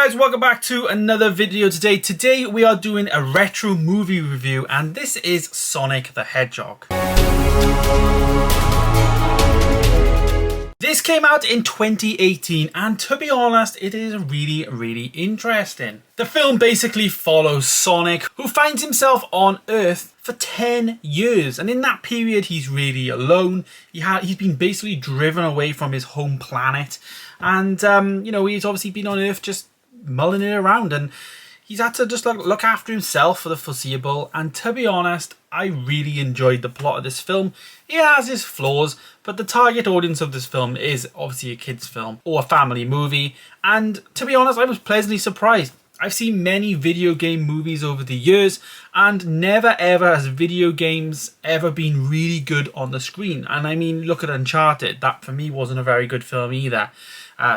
guys, welcome back to another video today. Today we are doing a retro movie review and this is Sonic the Hedgehog. This came out in 2018 and to be honest, it is really interesting. The film basically follows Sonic, who finds himself on Earth for 10 years, and in that period he's really alone. He's been basically driven away from his home planet, and he's obviously been on Earth just mulling it around, and he's had to just look after himself for the foreseeable. And to be honest, I really enjoyed the plot of this film. It has its flaws, but the target audience of this film is obviously a kids film or a family movie, and to be honest, I was pleasantly surprised. I've seen many video game movies over the years and never ever has video games ever been really good on the screen. And I mean, look at Uncharted. That for me wasn't a very good film either.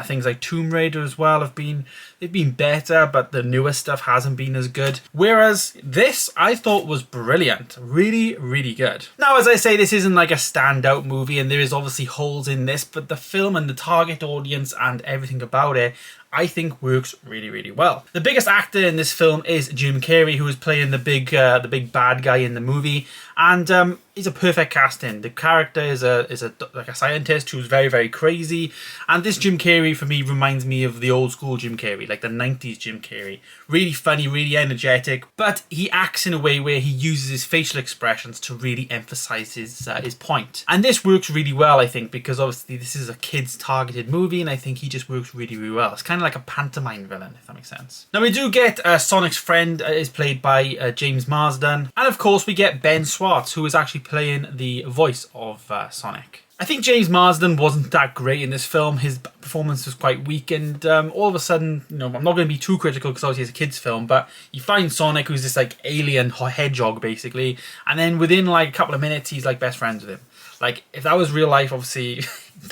Things like Tomb Raider as well they've been better, but the newer stuff hasn't been as good. Whereas this, I thought was brilliant. Really good. Now, as I say, this isn't like a standout movie and there is obviously holes in this, but the film and the target audience and everything about it, I think works really well. The biggest actor in this film is Jim Carrey, who is playing the big bad guy in the movie, and he's a perfect casting. The character is like a scientist who's very crazy, and this Jim Carrey for me reminds me of the old school Jim Carrey, like the 90s Jim Carrey. Really funny, really energetic, but he acts in a way where he uses his facial expressions to really emphasize his point. And this works really well, I think, because obviously this is a kids targeted movie, and I think he just works really well. It's kind of like a pantomime villain, if that makes sense. Now we do get Sonic's friend is played by James Marsden, and of course we get Ben Schwartz, who is actually playing the voice of Sonic. I think James Marsden wasn't that great in this film. His performance was quite weak, and all of a sudden, I'm not going to be too critical because obviously it's a kids film, but you find Sonic, who's this like alien hedgehog basically, and then within like a couple of minutes he's like best friends with him. Like, if that was real life, obviously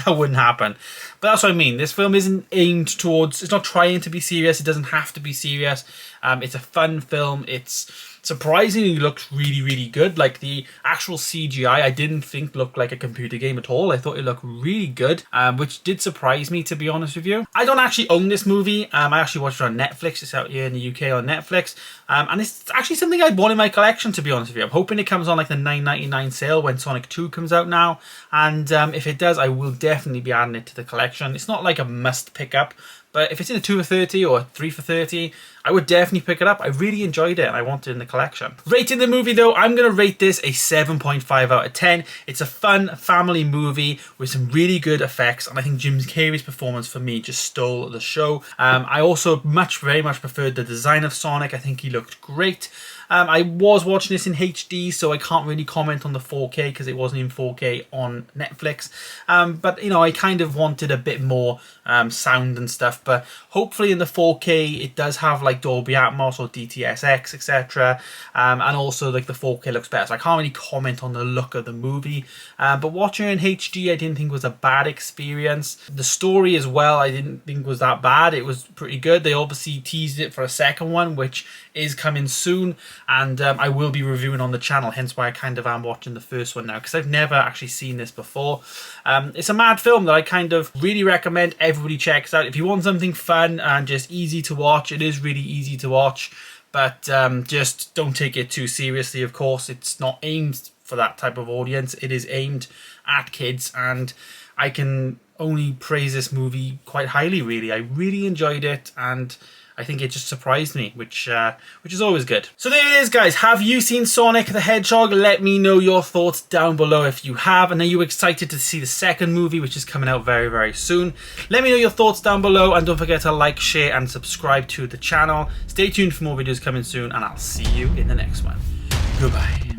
that wouldn't happen. But that's what I mean. This film isn't aimed towards, it's not trying to be serious. It doesn't have to be serious. It's a fun film. It's surprisingly looks really good. Like, the actual CGI I didn't think looked like a computer game at all. I thought it looked really good, which did surprise me, to be honest with you. I don't actually own this movie. I actually watched it on Netflix. It's out here in the UK on Netflix, and it's actually something I'd want in my collection, to be honest with you. I'm hoping it comes on like the $9.99 sale when Sonic 2 comes out now, and if it does, I will definitely be adding it to the collection. It's not like a must pick up, but if it's in a 2 for 30 or 3 for 30, I would definitely pick it up. I really enjoyed it and I want it in the collection. Rating the movie though, I'm going to rate this a 7.5 out of 10. It's a fun family movie with some really good effects, and I think Jim Carrey's performance for me just stole the show. I also very much preferred the design of Sonic. I think he looked great. I was watching this in HD, so I can't really comment on the 4K because it wasn't in 4K on Netflix. But, I kind of wanted a bit more sound and stuff. But hopefully in the 4K, it does have like Dolby Atmos or DTS:X, etc. And also like the 4K looks better. So I can't really comment on the look of the movie. But watching it in HD, I didn't think was a bad experience. The story as well, I didn't think was that bad. It was pretty good. They obviously teased it for a second one, which is coming soon. And I will be reviewing on the channel, hence why I kind of am watching the first one now, because I've never actually seen this before. It's a mad film that I kind of really recommend everybody checks out. If you want something fun and just easy to watch, it is really easy to watch, but just don't take it too seriously, of course. It's not aimed for that type of audience. It is aimed at kids, and I can only praise this movie quite highly, really. I really enjoyed it, and I think it just surprised me, which is always good. So there it is, guys. Have you seen Sonic the Hedgehog? Let me know your thoughts down below if you have. And are you excited to see the second movie, which is coming out very soon? Let me know your thoughts down below, and don't forget to like, share, and subscribe to the channel. Stay tuned for more videos coming soon, and I'll see you in the next one. Goodbye.